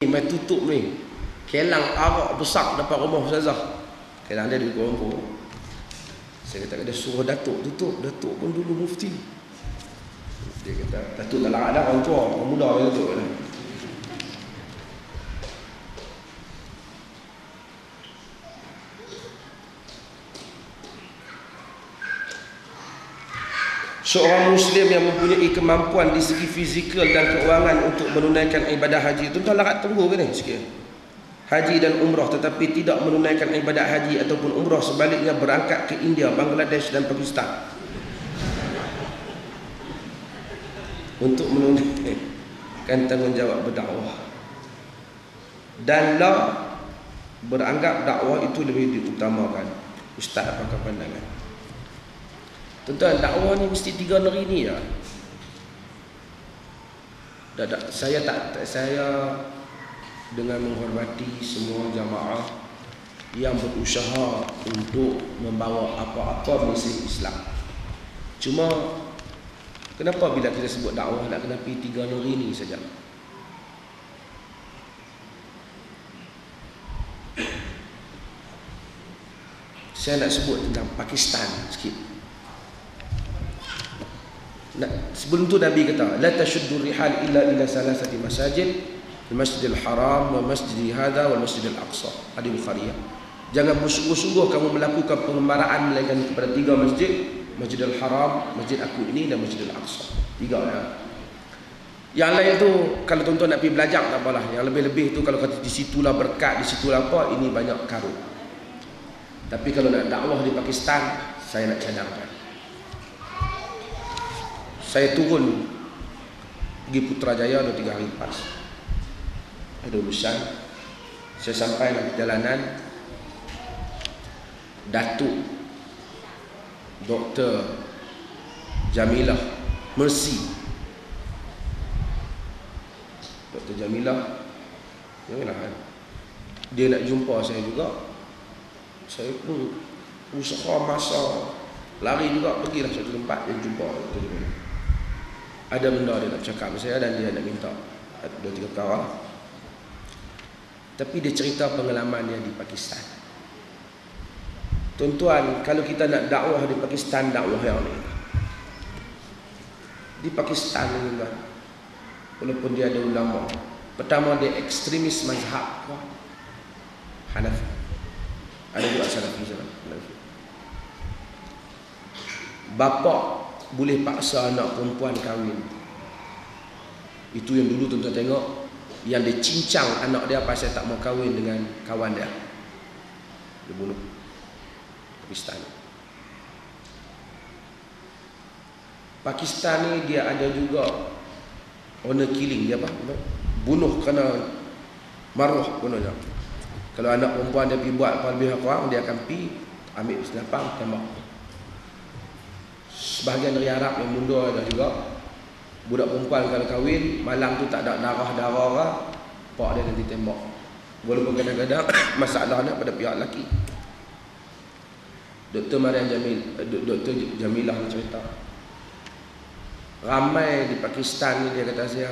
Mai tutup ni kelang arak besar depan rumah Ustazah. Kelang dia di Kuala. Saya kata dia suruh Datuk tutup. Datuk pun dulu mufti. Dia kata Datuk tak larat dah, orang tua, orang muda dia tutup lah. Seorang Muslim yang mempunyai kemampuan di segi fizikal dan keuangan untuk menunaikan ibadah haji, tuan-tuan larat tunggu ke ni sikit. Haji dan umrah tetapi tidak menunaikan ibadah haji ataupun umrah, sebaliknya berangkat ke India, Bangladesh dan Pakistan untuk menunaikan tanggungjawab berdakwah. Dan lah beranggap dakwah itu lebih diutamakan. Ustaz apakah pandangan? Tuan-tuan, dakwah ni mesti 3 negeri ni ya. Saya dengan menghormati semua jamaah yang berusaha untuk membawa apa-apa mesej Islam. Cuma kenapa bila kita sebut dakwah nak kena pergi 3 negeri ni saja? Saya nak sebut tentang Pakistan sikit. Sebelum tu Nabi kata la tashuddu rihal illa ila salasati masajid, al-Masjidil Haram wa Masjid hadha wal Masjidil Aqsa. Hadis Bukhari. Jangan bersungguh-sungguh kamu melakukan pengembaraan melainkan kepada 3 masjid, Masjidil Haram, masjid aku ini dan Masjidil Aqsa. 3 ya. Yang lain tu kalau tuan-tuan nak pergi belajar tak apalah. Yang lebih-lebih tu kalau kata di situlah berkat, di situlah apa, ini banyak karut. Tapi kalau nak dakwah di Pakistan, saya nak cadangkan. Saya turun pergi Putrajaya 2-3 hari lepas. Ada urusan. Saya sampai dalam perjalanan, Datuk Dr. Jamilah Mercy. Dr. Jamilah kan? Dia nak jumpa saya juga. Saya pun usaha masa lari juga, pergilah satu tempat dia jumpa Dr. Jamilah. Ada benda dia nak cakap dengan saya dan dia nak minta 2-3 perkara. Tapi dia cerita pengalaman dia di Pakistan. Tuan-tuan, kalau kita nak dakwah di Pakistan, dakwah yang ni. Di Pakistan ni kan, walaupun dia ada ulama, pertama dia ekstremis mazhab Hanafi. Ada juga Salafi sana. Bapa boleh paksa anak perempuan kahwin. Itu yang dulu tuan-tuan tengok, yang dia cincang anak dia pasal tak mau kahwin dengan kawan dia. Dia bunuh. Pakistan. Pakistan ni dia ada juga honor killing. Dia apa? Bunuh kerana maruah bunuhnya. Kalau anak perempuan dia pergi buat apa lebih kurang, dia akan pergi ambil senapang tembak. Sebahagian dari Arab yang mundur ada juga. Budak perempuan kalau kahwin, malam tu tak ada darah-darah, pak dia nanti tembak. Walaupun kadang-kadang masalahnya pada pihak lelaki. Dr. Jamilah cerita, ramai di Pakistan ni, dia kata saya,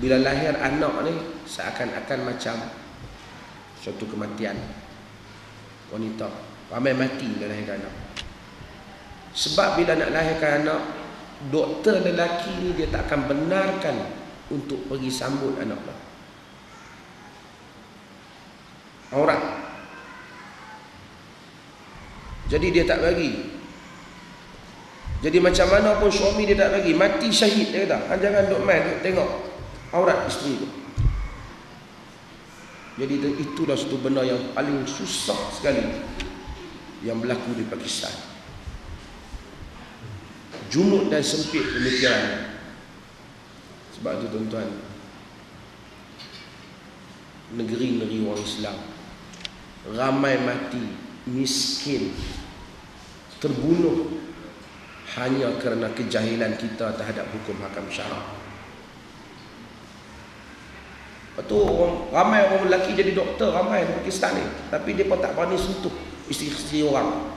bila lahir anak ni seakan-akan macam suatu kematian wanita. Ramai mati bila lahirkan anak. Sebab bila nak lahirkan anak, doktor lelaki ni dia tak akan benarkan untuk pergi sambut anak dia. Aurat. Jadi dia tak bagi. Jadi macam mana pun suami dia tak bagi, mati syahid dia kata. Jangan duk main, duk tengok aurat isteri tu. Jadi itulah satu benda yang paling susah sekali yang berlaku di Pakistan. Jumud dan sempit pemikiran. Sebab itu tuan-tuan, negeri-negeri orang Islam ramai mati, miskin, terbunuh hanya kerana kejahilan kita terhadap hukum hakam syarak. Lepas tu ramai orang lelaki jadi doktor, ramai di Pakistan ni, tapi dia pun tak berani sentuh isteri-isteri orang.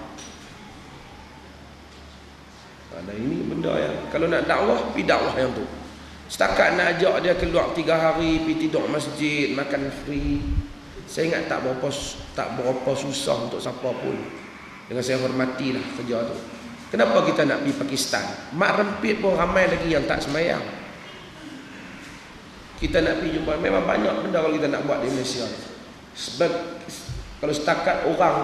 Dan ini benda yang kalau nak dakwah, pergi dakwah yang tu. Setakat nak ajak dia keluar 3 hari, pergi tidur masjid, makan free. Saya ingat tak berapa susah untuk siapa pun. Dengan saya hormatilah kerja tu. Kenapa kita nak pergi Pakistan? Mak rempit pun ramai lagi yang tak semayang. Kita nak pergi jumpa, memang banyak benda kalau kita nak buat di Malaysia. Sebab kalau setakat orang,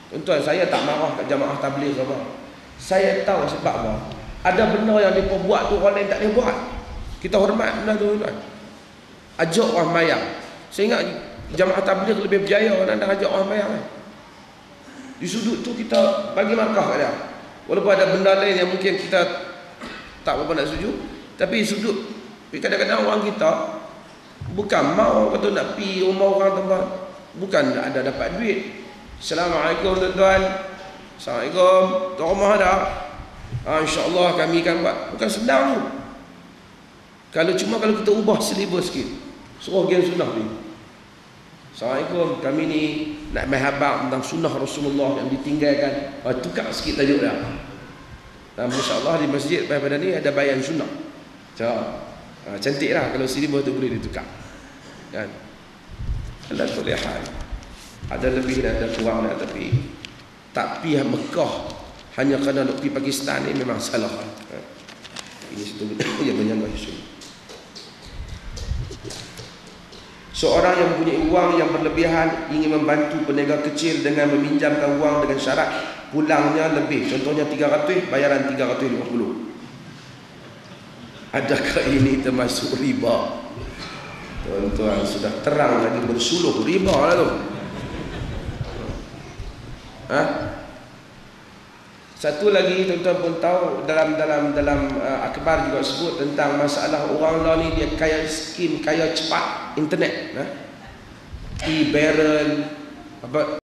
tuan-tuan, saya tak marah kat jamaah tabligh apa. Saya tahu sebab apa. Ada benda yang mereka buat tu orang lain tak boleh buat. Kita hormat benda tu, tuan. Ajak orang mayang. Saya ingat jamaah tabligh lebih berjaya orang nak ajak orang mayang. Di sudut tu kita bagi markah kat dia. Walaupun ada benda lain yang mungkin kita tak berapa nak setuju, tapi sudut. Kadang-kadang orang kita bukan mau kata nak pergi rumah orang tempat, bukan ada dapat duit. Assalamualaikum tuan-tuan. Assalamualaikum. Tuan rumah ada? InsyaAllah kami akan buat. Bukan sedang tu. Kalau kita ubah silibus sikit, suruh gen sunnah ni. Assalamualaikum, kami ni nak mahabak tentang sunnah Rasulullah yang ditinggalkan. Tukar sikit tajuk dia. Dan masya-Allah di masjid pada ni ada bayan sunnah. Cantik lah kalau silibus tu boleh ditukar. Kan? Allah tu lihat. Ada lebih dan ada kurang dah, tapi Mekah hanya kerana nak pergi Pakistan ni memang salah. Ini satu benda yang menyangkut isu. Seorang yang mempunyai uang yang berlebihan ingin membantu peniaga kecil dengan meminjamkan uang dengan syarat pulangnya lebih. Contohnya 300, bayaran 350. Adakah ini termasuk riba? Tuan-tuan, sudah terang lagi bersuluh riba lah tu. Satu lagi tuan-tuan pun tahu dalam akhbar juga sebut tentang masalah orang lah ni dia kaya skim, kaya cepat internet, e-barrel apa